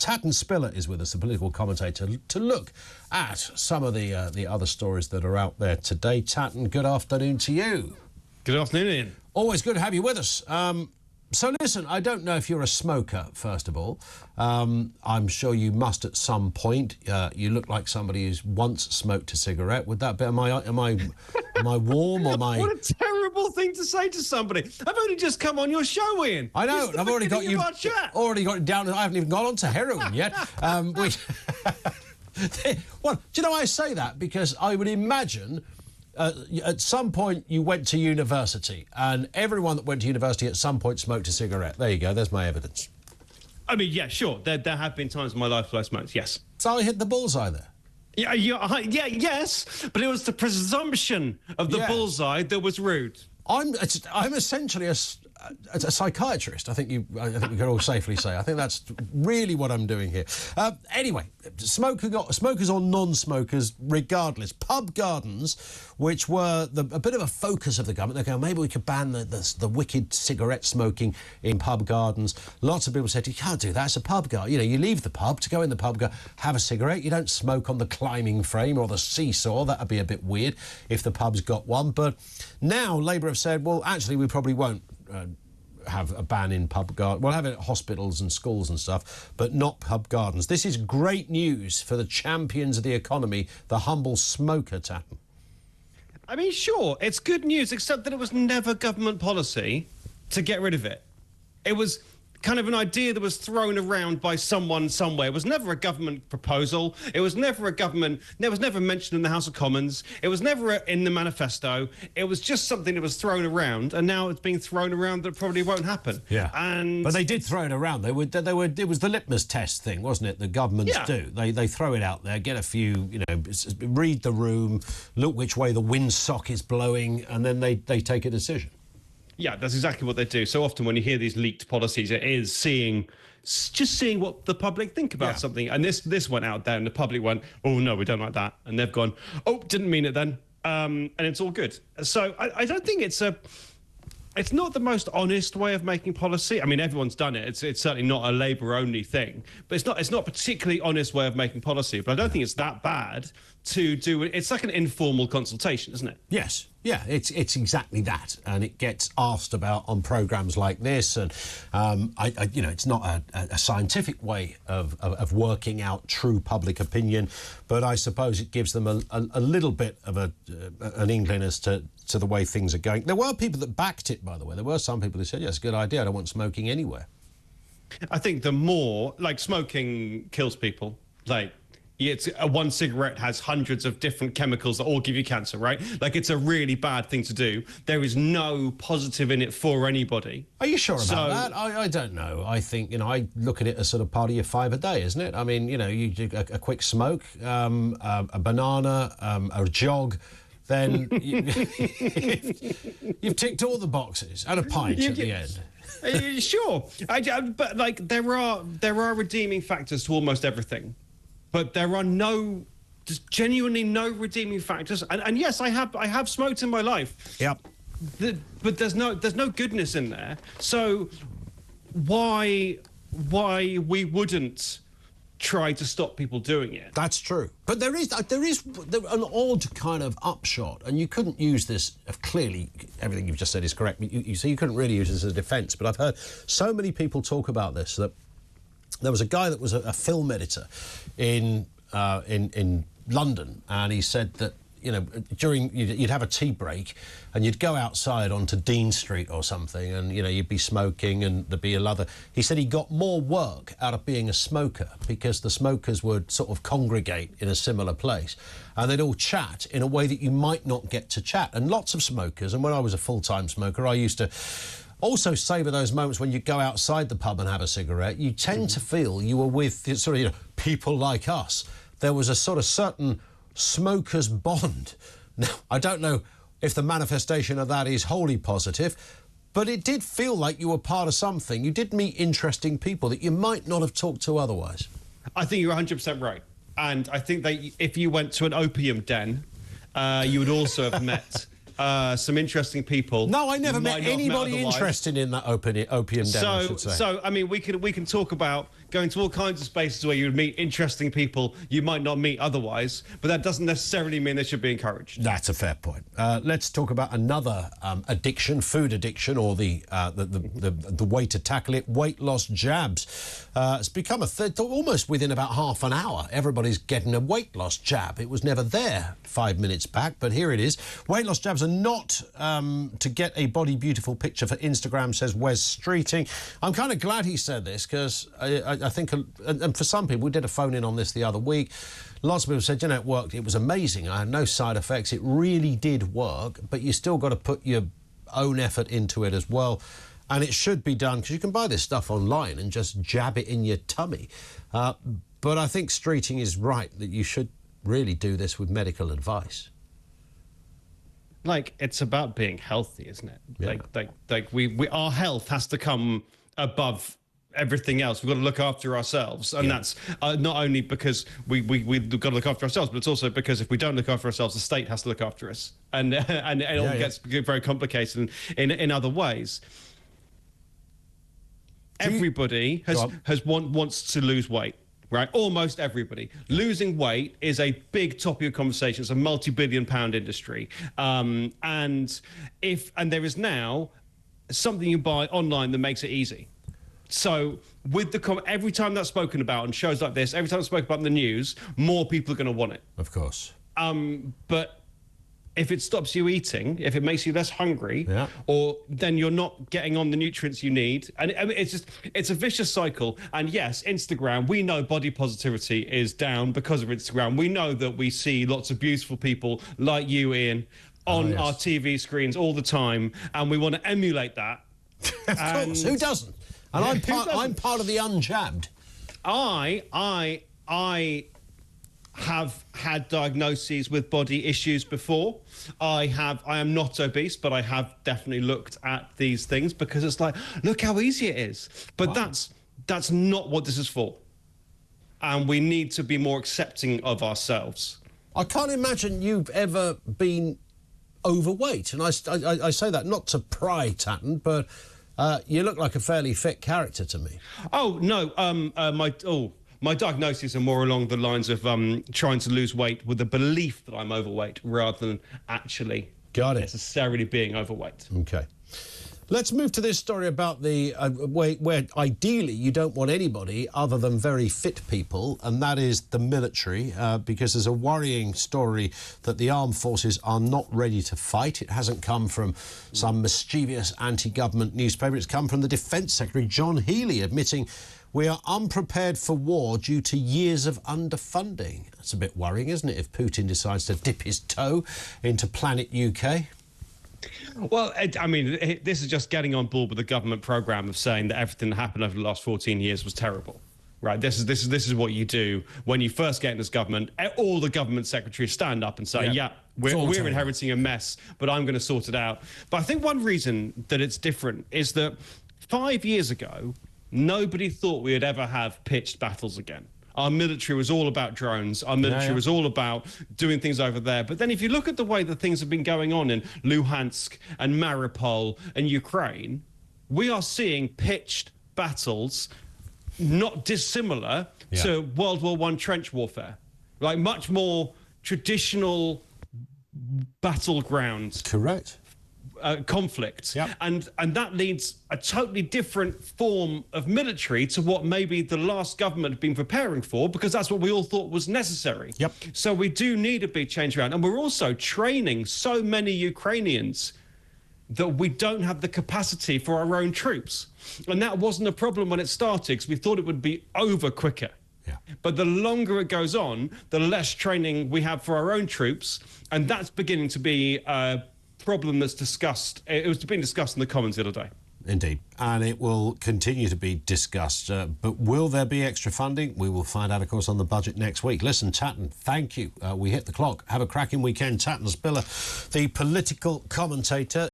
Tatton Spiller is with us, the political commentator, to look at some of the other stories that are out there today. Tatton, good afternoon to you. Good afternoon, Ian. Always good to have you with us. So listen, I don't know if you're a smoker, first of all. I'm sure you must at some point. You look like somebody who's once smoked a cigarette. Would that be, am I warm or am I... What a terrible thing to say to somebody. I've only just come on your show, Ian. I know, I've already got you down. I haven't even gone on to heroin yet. Well, do you know why I say that? Because I would imagine... at some point you went to university, and everyone that went to university at some point smoked a cigarette. There you go, there's my evidence. I mean, yeah, sure. There have been times in my life where I smoked, yes. So I hit the bullseye there. Yes, but it was the presumption of the bullseye that was rude. I'm essentially a psychiatrist. I think we can all safely say. I think that's really what I'm doing here. Anyway, smokers or non-smokers, regardless. Pub gardens, which were a bit of a focus of the government. They're going, maybe we could ban the wicked cigarette smoking in pub gardens. Lots of people said, you can't do that. It's a pub garden. You know, you leave the pub to go in the pub, have a cigarette. You don't smoke on the climbing frame or the seesaw. That would be a bit weird if the pub's got one. But now Labour have said, well, actually, we probably won't have a ban in pub gardens. We'll have it at hospitals and schools and stuff, but not pub gardens. This is great news for the champions of the economy, the humble smoker, Tatton. I mean, sure, it's good news, except that it was never government policy to get rid of it. It was kind of an idea that was thrown around by someone somewhere. It was never a government proposal. It was never it was never mentioned in the House of Commons. It was never in the manifesto. It was just something that was thrown around, and now it's being thrown around that probably won't happen. Yeah. But they did throw it around. It was the litmus test thing, wasn't it? The governments do. They throw it out there, get a few, read the room, look which way the windsock is blowing, and then they take a decision. Yeah, that's exactly what they do. So often when you hear these leaked policies, it is just seeing what the public think about something. And this went out there and the public went, oh, no, we don't like that. And they've gone, oh, didn't mean it then. And it's all good. So I don't think it's not the most honest way of making policy. I mean, everyone's done it. It's certainly not a Labour-only thing. But it's not a particularly honest way of making policy. But I don't think it's that bad to do it. It's like an informal consultation, isn't it? Yes. Yeah, it's exactly that, and it gets asked about on programmes like this, and it's not a scientific way of working out true public opinion, but I suppose it gives them a little bit of an inkling as to the way things are going. There were people that backed it, by the way. There were some people who said, yes, good idea, I don't want smoking anywhere. I think the more, smoking kills people, one cigarette has hundreds of different chemicals that all give you cancer, right? It's a really bad thing to do. There is no positive in it for anybody. Are you sure about that? I don't know. I think, I look at it as sort of part of your 5 a day, isn't it? I mean, you do a quick smoke, a banana, a jog, then you've ticked all the boxes, and a pint at the end. Sure. But there are redeeming factors to almost everything. But there are just genuinely no redeeming factors. And yes, I have smoked in my life. Yep. But there's no goodness in there. So why we wouldn't try to stop people doing it? That's true. But there is an odd kind of upshot, and you couldn't use this. Clearly, everything you've just said is correct. You couldn't really use this as a defence. But I've heard so many people talk about this that. There was a guy that was a film editor in London, and he said that you'd have a tea break, and you'd go outside onto Dean Street or something, and you'd be smoking, and there'd be another. He said he got more work out of being a smoker because the smokers would sort of congregate in a similar place, and they'd all chat in a way that you might not get to chat. And lots of smokers, and when I was a full-time smoker, I used to. Also savour those moments when you go outside the pub and have a cigarette. You tend to feel you were with people like us. There was a sort of certain smokers' bond. Now, I don't know if the manifestation of that is wholly positive, but it did feel like you were part of something. You did meet interesting people that you might not have talked to otherwise. I think you're 100% right. And I think that if you went to an opium den, you would also have met... some interesting people. No, I never met anybody interested in that opium den, I should say. So, I mean, we can talk about going to all kinds of spaces where you would meet interesting people you might not meet otherwise, but that doesn't necessarily mean they should be encouraged. That's a fair point. Let's talk about another addiction, food addiction, or the way to tackle it, weight loss jabs. It's become almost within about half an hour. Everybody's getting a weight loss jab. It was never there 5 minutes back, but here it is. Weight loss jabs are not to get a body beautiful picture for Instagram, says Wes Streeting. I'm kind of glad he said this, because I think, and for some people, we did a phone-in on this the other week, lots of people said, you know, it worked, it was amazing, I had no side effects, it really did work, but you still got to put your own effort into it as well. And it should be done, because you can buy this stuff online and just jab it in your tummy. But I think Streeting is right that you should really do this with medical advice. Like, it's about being healthy, isn't it? Yeah. Like our health has to come above everything else. We've got to look after ourselves, and that's not only because we've got to look after ourselves, but it's also because if we don't look after ourselves, the state has to look after us, and it all gets very complicated in other ways. Everybody wants to lose weight. Right, almost everybody. Losing weight is a big topic of conversation. It's a multi-billion-pound industry, and there is now something you buy online that makes it easy. So with every time that's spoken about on shows like this, every time it's spoken about in the news, more people are going to want it. Of course. But if it stops you eating, if it makes you less hungry, or then you're not getting on the nutrients you need, and I mean, it's a vicious cycle. And yes, Instagram, we know body positivity is down because of Instagram. We know that we see lots of beautiful people like you, Ian, on our TV screens all the time, and we want to emulate that. Of course, who doesn't? And I'm part of the unjabbed. I have had diagnoses with body issues before. I am not obese, but I have definitely looked at these things because it's like, look how easy it is. But that's not what this is for. And we need to be more accepting of ourselves. I can't imagine you've ever been overweight. And I say that not to pry, Tatton, but you look like a fairly fit character to me. Oh, no. My diagnoses are more along the lines of trying to lose weight with the belief that I'm overweight rather than actually necessarily being overweight. OK. Let's move to this story about the where ideally you don't want anybody other than very fit people, and that is the military, because there's a worrying story that the armed forces are not ready to fight. It hasn't come from some mischievous anti-government newspaper. It's come from the Defence Secretary, John Healey, admitting we are unprepared for war due to years of underfunding. That's a bit worrying, isn't it, if Putin decides to dip his toe into Planet UK? Well, I mean, this is just getting on board with the government programme of saying that everything that happened over the last 14 years was terrible. Right, this is what you do when you first get in this government. All the government secretaries stand up and say, we're inheriting a mess, but I'm going to sort it out. But I think one reason that it's different is that 5 years ago, nobody thought we would ever have pitched battles again. Our military was all about drones. Our military was all about doing things over there. But then if you look at the way that things have been going on in Luhansk and Mariupol and Ukraine, we are seeing pitched battles not dissimilar to World War I trench warfare. Like much more traditional battlegrounds. Correct. Conflict, and that leads a totally different form of military to what maybe the last government had been preparing for, because that's what we all thought was necessary. So we do need a big change around, and we're also training so many Ukrainians that we don't have the capacity for our own troops, and that wasn't a problem when it started because we thought it would be over quicker. But the longer it goes on, the less training we have for our own troops, and that's beginning to be problem that's discussed. It was being discussed in the Commons the other day. Indeed, and it will continue to be discussed. But will there be extra funding? We will find out, of course, on the budget next week. Listen, Tatton, thank you. We hit the clock. Have a cracking weekend. Tatton Spiller, the political commentator.